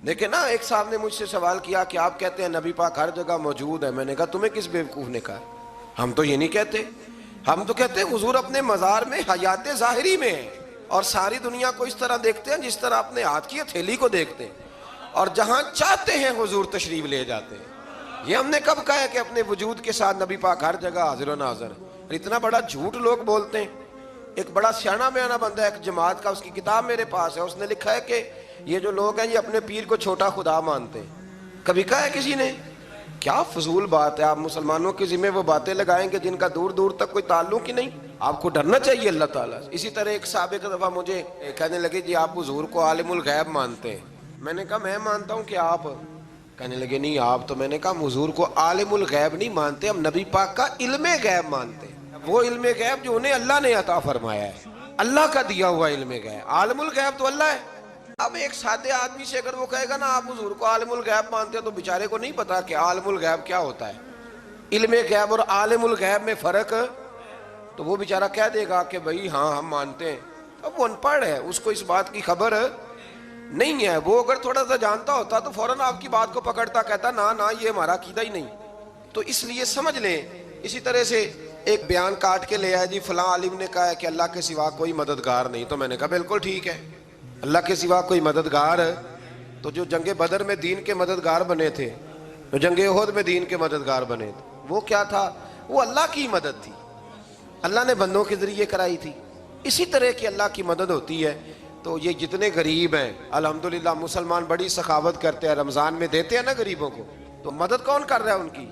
دیکھیں نا، ایک صاحب نے مجھ سے سوال کیا کہ آپ کہتے ہیں نبی پاک ہر جگہ موجود ہے. میں نے کہا تمہیں کس بیوقوف نے کہا؟ ہم تو یہ نہیں کہتے. ہم تو کہتے ہیں حضور اپنے مزار میں حیات ظاہری میں ہیں، اور ساری دنیا کو اس طرح دیکھتے ہیں جس طرح اپنے ہاتھ کی ہتھیلی کو دیکھتے ہیں، اور جہاں چاہتے ہیں حضور تشریف لے جاتے ہیں. یہ ہم نے کب کہا ہے کہ اپنے وجود کے ساتھ نبی پاک ہر جگہ حاضر و ناظر؟ اتنا بڑا جھوٹ لوگ بولتے ہیں. ایک بڑا سیاںا بیانہ بندہ ہے ایک جماعت کا، اس کی کتاب میرے پاس ہے، اس نے لکھا ہے کہ یہ جو لوگ ہیں یہ اپنے پیر کو چھوٹا خدا مانتے ہیں. کبھی کہا ہے کسی نے؟ کیا فضول بات ہے. آپ مسلمانوں کے ذمہ وہ باتیں لگائیں کہ جن کا دور دور تک کوئی تعلق ہی نہیں. آپ کو ڈرنا چاہیے اللہ تعالیٰ سے. اسی طرح ایک صاحب ایک دفعہ مجھے کہنے لگے جی آپ حضور کو عالم الغیب مانتے ہیں. میں نے کہا میں مانتا ہوں کہ آپ؟ کہنے لگے نہیں آپ. تو میں نے کہا ہم حضور کو عالم الغیب نہیں مانتے، ہم نبی پاک کا علم غیب مانتے ہیں. وہ علم غیب جو انہیں اللہ نے عطا فرمایا ہے، اللہ کا دیا ہوا علم غیب. عالم الغیب تو اللہ ہے. اب ایک سادے آدمی سے اگر وہ کہے گا نا آپ حضور کو عالم الغیب مانتے ہیں، تو بیچارے کو نہیں پتا کہ عالم الغیب کیا ہوتا ہے، علم غیب اور عالم الغیب میں فرق. تو وہ بیچارہ کہہ دے گا کہ بھئی ہاں ہم مانتے ہیں. اب وہ ان پڑھ ہے، اس کو اس بات کی خبر نہیں ہے. وہ اگر تھوڑا سا جانتا ہوتا تو فوراً آپ کی بات کو پکڑتا، کہتا نا نا یہ ہمارا عقیدہ ہی نہیں. تو اس لیے سمجھ لیں. اسی طرح سے ایک بیان کاٹ کے لے آیا جی فلاں عالم نے کہا ہے کہ اللہ کے سوا کوئی مددگار نہیں. تو میں نے کہا بالکل ٹھیک ہے، اللہ کے سوا کوئی مددگار. تو جو جنگ بدر میں دین کے مددگار بنے تھے، جو جنگ احد میں دین کے مددگار بنے تھے، وہ کیا تھا؟ وہ اللہ کی مدد تھی، اللہ نے بندوں کے ذریعے کرائی تھی. اسی طرح کی اللہ کی مدد ہوتی ہے. تو یہ جتنے غریب ہیں الحمدللہ مسلمان بڑی سخاوت کرتے ہیں، رمضان میں دیتے ہیں نا غریبوں کو. تو مدد کون کر رہا ہے ان کی؟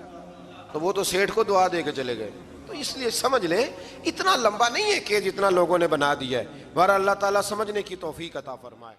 تو وہ تو سیٹھ کو دعا دے کے چلے گئے. تو اس لیے سمجھ لیں اتنا لمبا نہیں ہے کہ جتنا لوگوں نے بنا دیا ہے. بہرحال اللہ تعالیٰ سمجھنے کی توفیق عطا فرمائے.